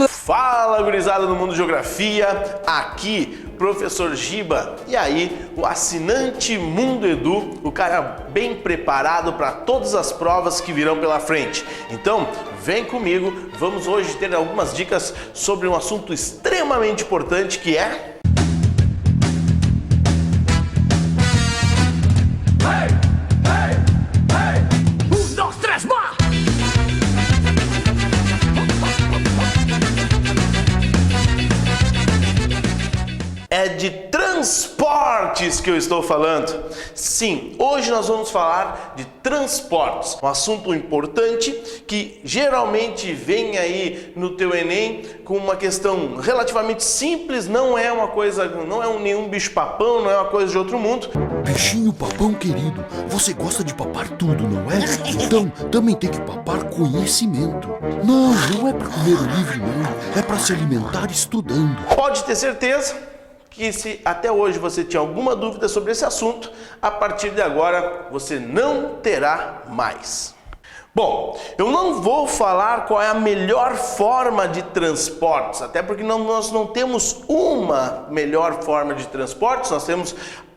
Fala, gurizada do Mundo Geografia, aqui Professor Giba, e aí o assinante Mundo Edu, o cara bem preparado para todas as provas que virão pela frente. Então, vem comigo, vamos hoje ter algumas dicas sobre um assunto extremamente importante que é... É de transportes que eu estou falando. Sim, hoje nós vamos falar de transportes, um assunto importante que geralmente vem aí no teu Enem com uma questão relativamente simples, não é uma coisa, não é nenhum bicho-papão, não é uma coisa de outro mundo. Bichinho papão querido, você gosta de papar tudo, não é? Então também tem que papar conhecimento. Não é para comer livre não, é para se alimentar estudando. Pode ter certeza que se até hoje você tinha alguma dúvida sobre esse assunto, a partir de agora você não terá mais. Bom, eu não vou falar qual é a melhor forma de transportes, até porque nós não temos uma melhor forma de transportes, nós temos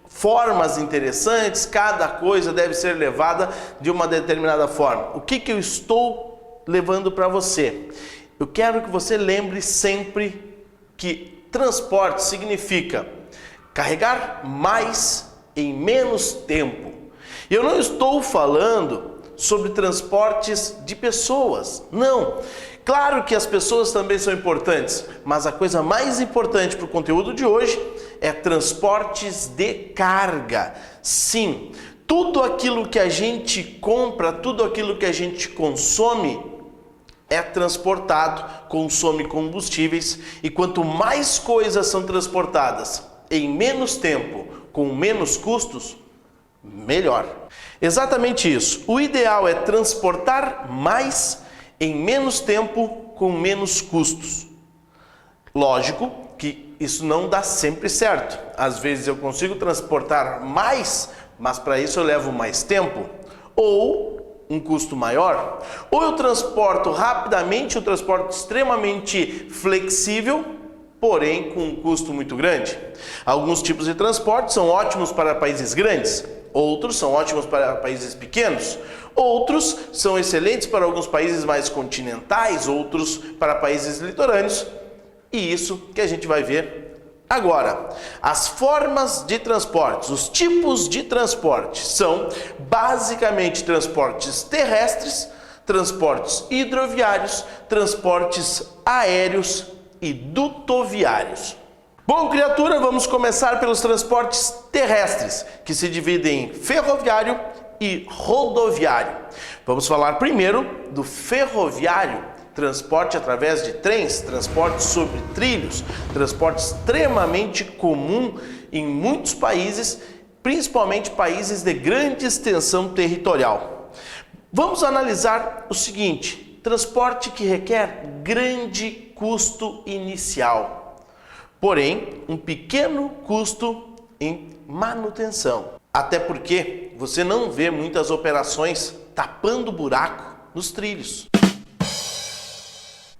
formas interessantes, cada coisa deve ser levada de uma determinada forma. O que eu estou levando para você? Eu quero que você lembre sempre que transporte significa carregar mais em menos tempo. Eu não estou falando sobre transportes de pessoas, não. Claro que as pessoas também são importantes, mas a coisa mais importante para o conteúdo de hoje é transportes de carga. Sim, tudo aquilo que a gente compra, tudo aquilo que a gente consome é transportado, consome combustíveis, e quanto mais coisas são transportadas em menos tempo, com menos custos, melhor. Exatamente isso. O ideal é transportar mais em menos tempo, com menos custos. Lógico que isso não dá sempre certo. Às vezes eu consigo transportar mais, mas para isso eu levo mais tempo. Ou um custo maior, ou eu transporto rapidamente, eu transporto extremamente flexível, porém com um custo muito grande. Alguns tipos de transporte são ótimos para países grandes, outros são ótimos para países pequenos, outros são excelentes para alguns países mais continentais, outros para países litorâneos, e isso que a gente vai ver agora. As formas de transportes, os tipos de transporte são basicamente transportes terrestres, transportes hidroviários, transportes aéreos e dutoviários. Bom, criatura, vamos começar pelos transportes terrestres, que se dividem em ferroviário e rodoviário. Vamos falar primeiro do ferroviário. Transporte através de trens, transporte sobre trilhos, transporte extremamente comum em muitos países, principalmente países de grande extensão territorial. Vamos analisar o seguinte: transporte que requer grande custo inicial, porém um pequeno custo em manutenção. Até porque você não vê muitas operações tapando buraco nos trilhos.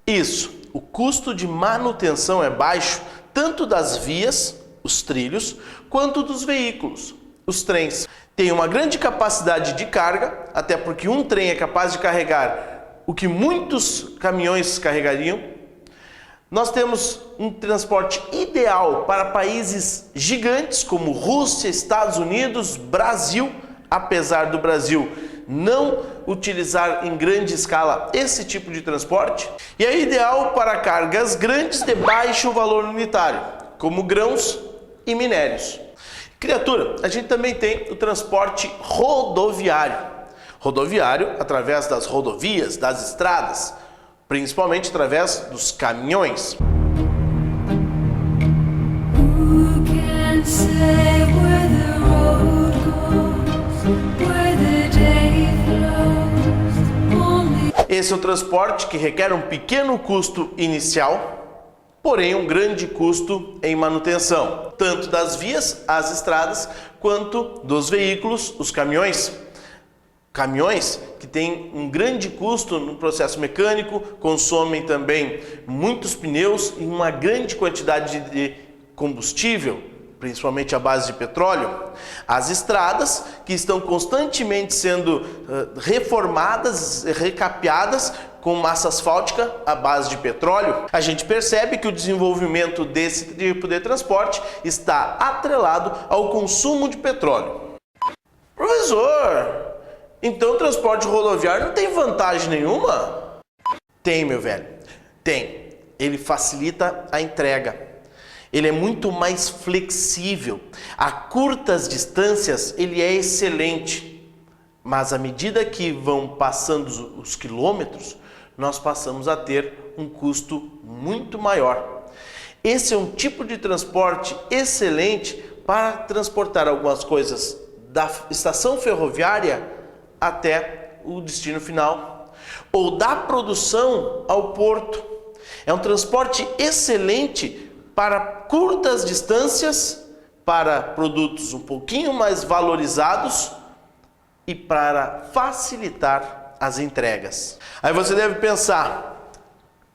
Isso, o custo de manutenção é baixo tanto das vias, os trilhos, quanto dos veículos, os trens. Tem uma grande capacidade de carga, até porque um trem é capaz de carregar o que muitos caminhões carregariam. Nós temos um transporte ideal para países gigantes como Rússia, Estados Unidos, Brasil, apesar do Brasil não utilizar em grande escala esse tipo de transporte, e é ideal para cargas grandes de baixo valor unitário, como grãos e minérios. Criatura, a gente também tem o transporte rodoviário. Rodoviário através das rodovias, das estradas, principalmente através dos caminhões. Esse é o transporte que requer um pequeno custo inicial, porém um grande custo em manutenção, tanto das vias, as estradas, quanto dos veículos, os caminhões. Caminhões que têm um grande custo no processo mecânico, consomem também muitos pneus e uma grande quantidade de combustível, principalmente à base de petróleo. As estradas, que estão constantemente sendo reformadas, recapeadas com massa asfáltica à base de petróleo. A gente percebe que o desenvolvimento desse tipo de transporte está atrelado ao consumo de petróleo. Professor, então o transporte rodoviário não tem vantagem nenhuma? Tem, meu velho, tem. Ele facilita a entrega. Ele é muito mais flexível. A curtas distâncias ele é excelente. Mas à medida que vão passando os quilômetros, nós passamos a ter um custo muito maior. Esse é um tipo de transporte excelente para transportar algumas coisas da estação ferroviária até o destino final, ou da produção ao porto. É um transporte excelente para curtas distâncias, para produtos um pouquinho mais valorizados e para facilitar as entregas. Aí você deve pensar,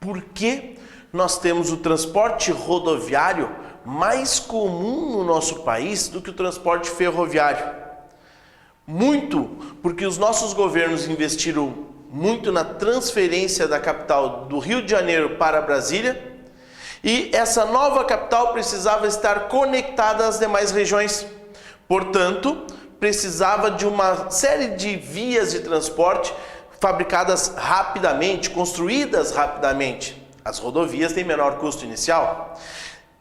por que nós temos o transporte rodoviário mais comum no nosso país do que o transporte ferroviário? Muito porque os nossos governos investiram muito na transferência da capital do Rio de Janeiro para Brasília, e essa nova capital precisava estar conectada às demais regiões. Portanto, precisava de uma série de vias de transporte fabricadas rapidamente, construídas rapidamente. As rodovias têm menor custo inicial.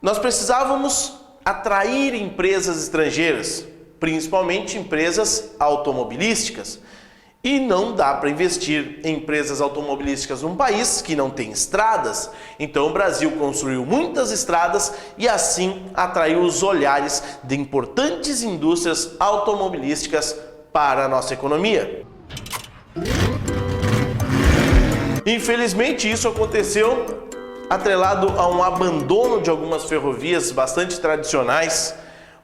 Nós precisávamos atrair empresas estrangeiras, principalmente empresas automobilísticas. E não dá para investir em empresas automobilísticas num país que não tem estradas. Então o Brasil construiu muitas estradas e assim atraiu os olhares de importantes indústrias automobilísticas para a nossa economia. Infelizmente isso aconteceu atrelado a um abandono de algumas ferrovias bastante tradicionais,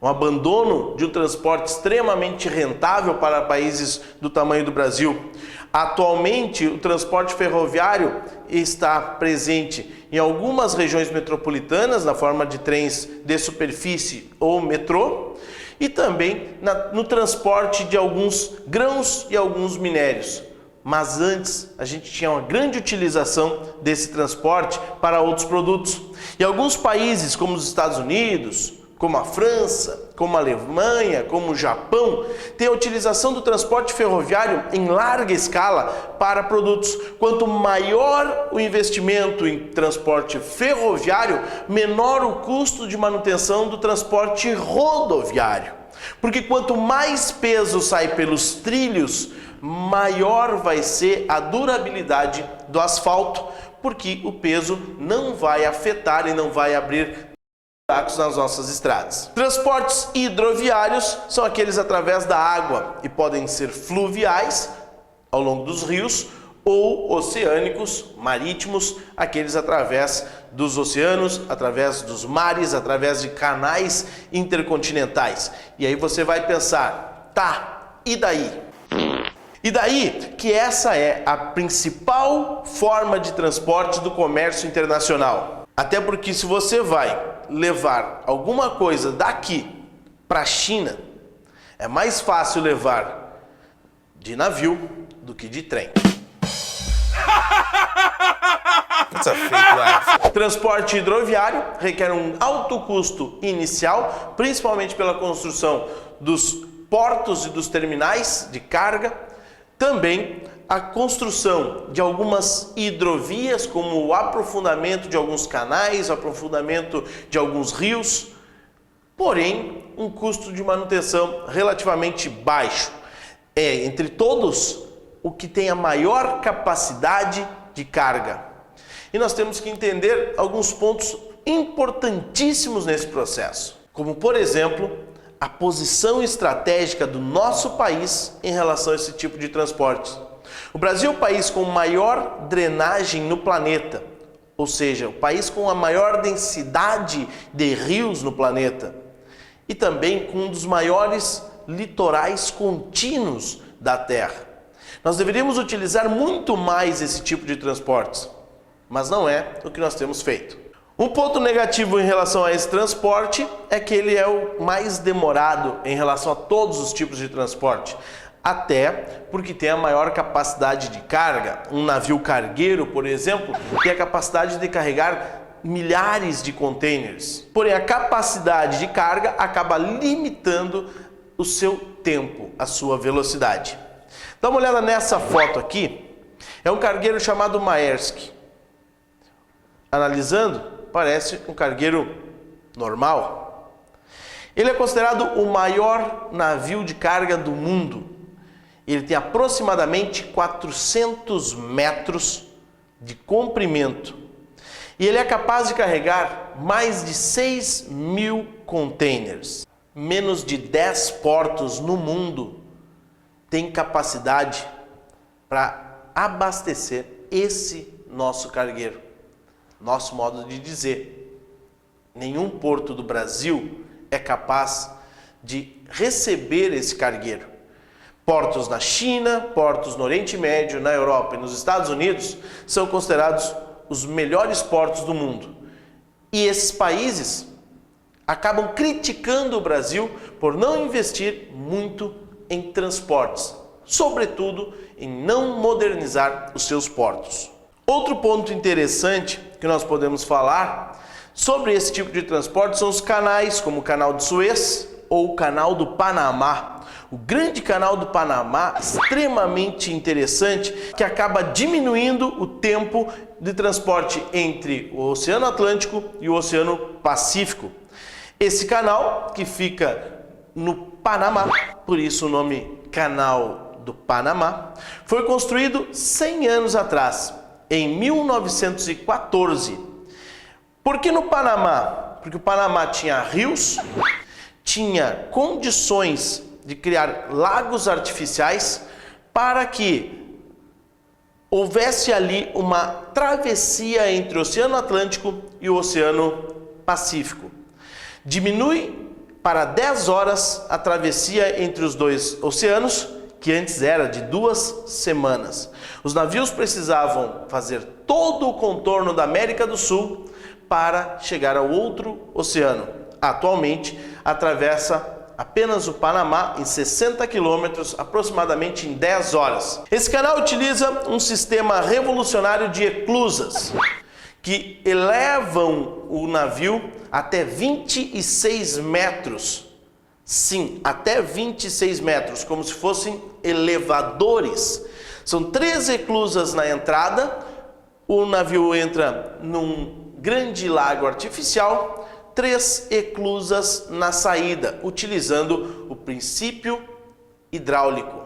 um abandono de um transporte extremamente rentável para países do tamanho do Brasil. Atualmente, o transporte ferroviário está presente em algumas regiões metropolitanas, na forma de trens de superfície ou metrô, e também no transporte de alguns grãos e alguns minérios. Mas antes, a gente tinha uma grande utilização desse transporte para outros produtos. E alguns países, como os Estados Unidos, como a França, como a Alemanha, como o Japão, tem a utilização do transporte ferroviário em larga escala para produtos. Quanto maior o investimento em transporte ferroviário, menor o custo de manutenção do transporte rodoviário. Porque quanto mais peso sai pelos trilhos, maior vai ser a durabilidade do asfalto, porque o peso não vai afetar e não vai abrir nas nossas estradas. Transportes hidroviários são aqueles através da água e podem ser fluviais ao longo dos rios ou oceânicos, marítimos, aqueles através dos oceanos, através dos mares, através de canais intercontinentais. E aí você vai pensar, tá, e daí? E daí que essa é a principal forma de transporte do comércio internacional. Até porque se você vai levar alguma coisa daqui para a China, é mais fácil levar de navio do que de trem. Transporte hidroviário requer um alto custo inicial, principalmente pela construção dos portos e dos terminais de carga. Também a construção de algumas hidrovias, como o aprofundamento de alguns canais, o aprofundamento de alguns rios, porém um custo de manutenção relativamente baixo. É, entre todos, o que tem a maior capacidade de carga. E nós temos que entender alguns pontos importantíssimos nesse processo, como por exemplo, a posição estratégica do nosso país em relação a esse tipo de transporte. O Brasil é o país com maior drenagem no planeta, ou seja, o país com a maior densidade de rios no planeta e também com um dos maiores litorais contínuos da Terra. Nós deveríamos utilizar muito mais esse tipo de transportes, mas não é o que nós temos feito. Um ponto negativo em relação a esse transporte é que ele é o mais demorado em relação a todos os tipos de transporte, até porque tem a maior capacidade de carga. Um navio cargueiro, por exemplo, tem a capacidade de carregar milhares de containers. Porém, a capacidade de carga acaba limitando o seu tempo, a sua velocidade. Dá uma olhada nessa foto aqui. É um cargueiro chamado Maersk. Analisando, parece um cargueiro normal. Ele é considerado o maior navio de carga do mundo. Ele tem aproximadamente 400 metros de comprimento. E ele é capaz de carregar mais de 6.000 containers. Menos de 10 portos no mundo têm capacidade para abastecer esse nosso cargueiro. Nosso modo de dizer, nenhum porto do Brasil é capaz de receber esse cargueiro. Portos na China, portos no Oriente Médio, na Europa e nos Estados Unidos são considerados os melhores portos do mundo. E esses países acabam criticando o Brasil por não investir muito em transportes, sobretudo em não modernizar os seus portos. Outro ponto interessante que nós podemos falar sobre esse tipo de transporte são os canais, como o Canal de Suez ou o Canal do Panamá. O grande Canal do Panamá, extremamente interessante, que acaba diminuindo o tempo de transporte entre o Oceano Atlântico e o Oceano Pacífico. Esse canal, que fica no Panamá, por isso o nome Canal do Panamá, foi construído 100 anos atrás, em 1914. Por que no Panamá? Porque o Panamá tinha rios, tinha condições de criar lagos artificiais para que houvesse ali uma travessia entre o Oceano Atlântico e o Oceano Pacífico. Diminui para 10 horas a travessia entre os dois oceanos, que antes era de 2 semanas. Os navios precisavam fazer todo o contorno da América do Sul para chegar ao outro oceano. Atualmente, atravessa apenas o Panamá em 60 quilômetros, aproximadamente em 10 horas. Esse canal utiliza um sistema revolucionário de eclusas, que elevam o navio até 26 metros. Sim, até 26 metros, como se fossem elevadores. São 3 eclusas na entrada, o navio entra num grande lago artificial, 3 eclusas na saída, utilizando o princípio hidráulico.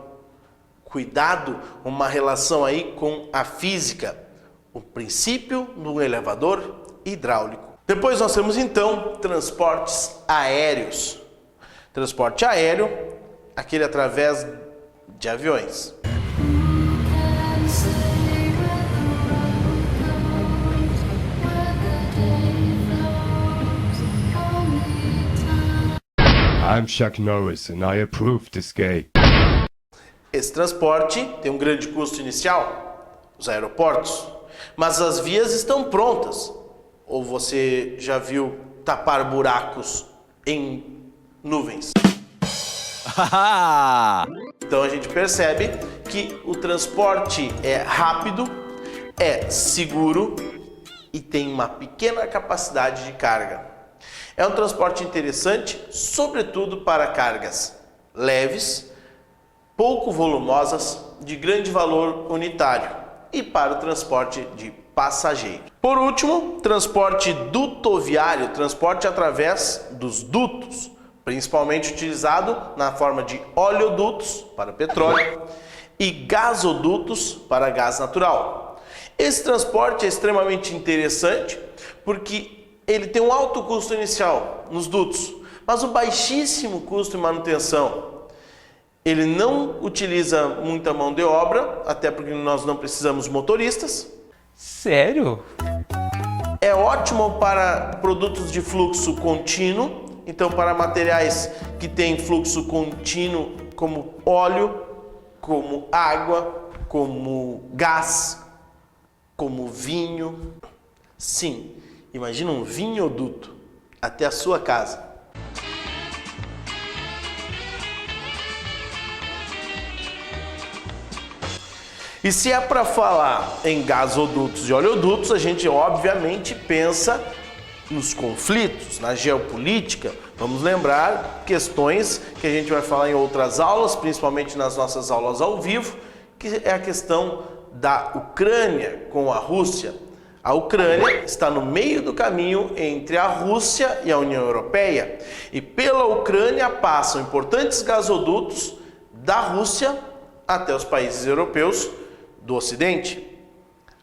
Cuidado, uma relação aí com a física. O princípio do elevador hidráulico. Depois nós temos então transportes aéreos. Transporte aéreo, aquele através de aviões. I'm Chuck Norris and I approve this gay. Esse transporte tem um grande custo inicial, os aeroportos, mas as vias estão prontas. Ou você já viu tapar buracos em nuvens? Então a gente percebe que o transporte é rápido, é seguro e tem uma pequena capacidade de carga. É um transporte interessante, sobretudo para cargas leves, pouco volumosas, de grande valor unitário e para o transporte de passageiro. Por último, transporte dutoviário, transporte através dos dutos, principalmente utilizado na forma de oleodutos para petróleo e gasodutos para gás natural. Esse transporte é extremamente interessante porque ele tem um alto custo inicial nos dutos, mas um baixíssimo custo de manutenção. Ele não utiliza muita mão de obra, até porque nós não precisamos motoristas. Sério? é ótimo para produtos de fluxo contínuo, então para materiais que têm fluxo contínuo, como óleo, como água, como gás, como vinho. Sim, imagina um vinhoduto até a sua casa. E se é para falar em gasodutos e oleodutos, a gente obviamente pensa nos conflitos, na geopolítica. Vamos lembrar questões que a gente vai falar em outras aulas, principalmente nas nossas aulas ao vivo, que é a questão da Ucrânia com a Rússia. A Ucrânia está no meio do caminho entre a Rússia e a União Europeia. E pela Ucrânia passam importantes gasodutos da Rússia até os países europeus do Ocidente.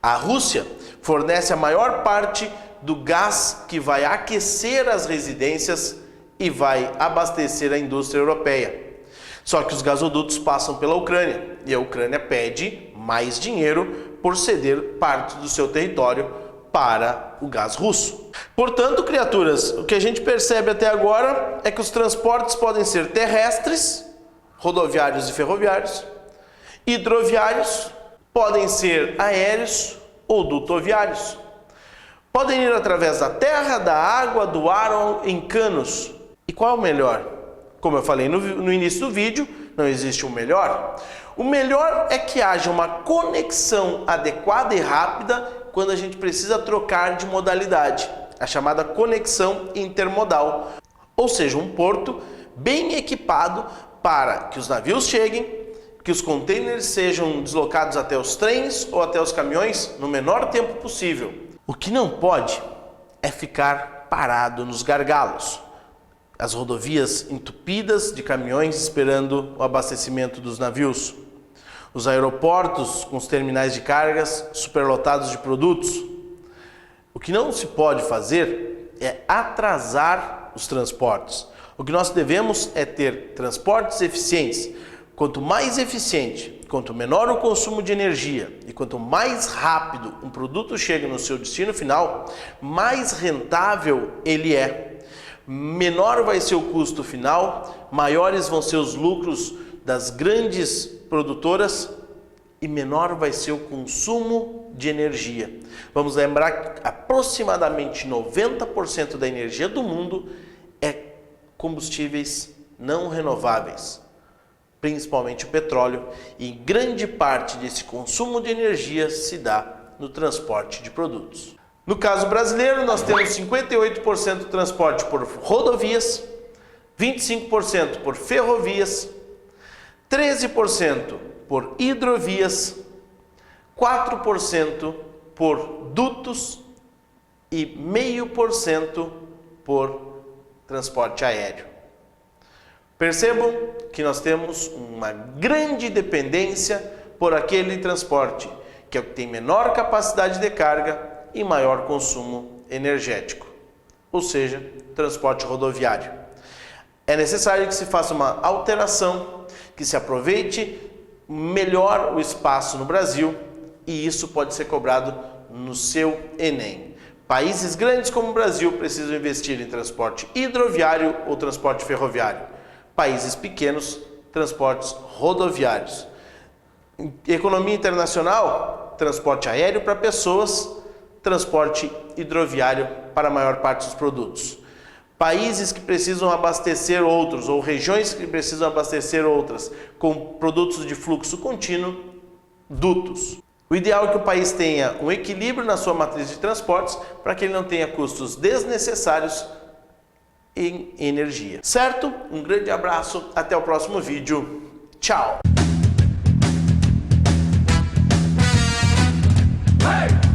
A Rússia fornece a maior parte do gás que vai aquecer as residências e vai abastecer a indústria europeia. Só que os gasodutos passam pela Ucrânia e a Ucrânia pede mais dinheiro por ceder parte do seu território para o gás russo. Portanto, criaturas, o que a gente percebe até agora é que os transportes podem ser terrestres, rodoviários e ferroviários, hidroviários, podem ser aéreos ou dutoviários. Podem ir através da terra, da água, do ar ou em canos. E qual é o melhor? Como eu falei no início do vídeo, não existe o melhor. O melhor é que haja uma conexão adequada e rápida quando a gente precisa trocar de modalidade, a chamada conexão intermodal. Ou seja, um porto bem equipado para que os navios cheguem, que os contêineres sejam deslocados até os trens ou até os caminhões no menor tempo possível. O que não pode é ficar parado nos gargalos, as rodovias entupidas de caminhões esperando o abastecimento dos navios, os aeroportos com os terminais de cargas superlotados de produtos. O que não se pode fazer é atrasar os transportes. O que nós devemos é ter transportes eficientes. Quanto mais eficiente, quanto menor o consumo de energia e quanto mais rápido um produto chega no seu destino final, mais rentável ele é. Menor vai ser o custo final, maiores vão ser os lucros das grandes produtoras e menor vai ser o consumo de energia. Vamos lembrar que aproximadamente 90% da energia do mundo é combustíveis não renováveis, principalmente o petróleo, e grande parte desse consumo de energia se dá no transporte de produtos. No caso brasileiro, nós temos 58% do transporte por rodovias, 25% por ferrovias, 13% por hidrovias, 4% por dutos e 0,5% por transporte aéreo. Percebam que nós temos uma grande dependência por aquele transporte, que é o que tem menor capacidade de carga e maior consumo energético, ou seja, transporte rodoviário. É necessário que se faça uma alteração, que se aproveite melhor o espaço no Brasil, e isso pode ser cobrado no seu Enem. Países grandes como o Brasil precisam investir em transporte hidroviário ou transporte ferroviário. Países pequenos, transportes rodoviários. Economia internacional, transporte aéreo para pessoas, transporte hidroviário para a maior parte dos produtos. Países que precisam abastecer outros, ou regiões que precisam abastecer outras, com produtos de fluxo contínuo, dutos. O ideal é que o país tenha um equilíbrio na sua matriz de transportes para que ele não tenha custos desnecessários em energia. Certo? Um grande abraço, até o próximo vídeo. Tchau! Hey!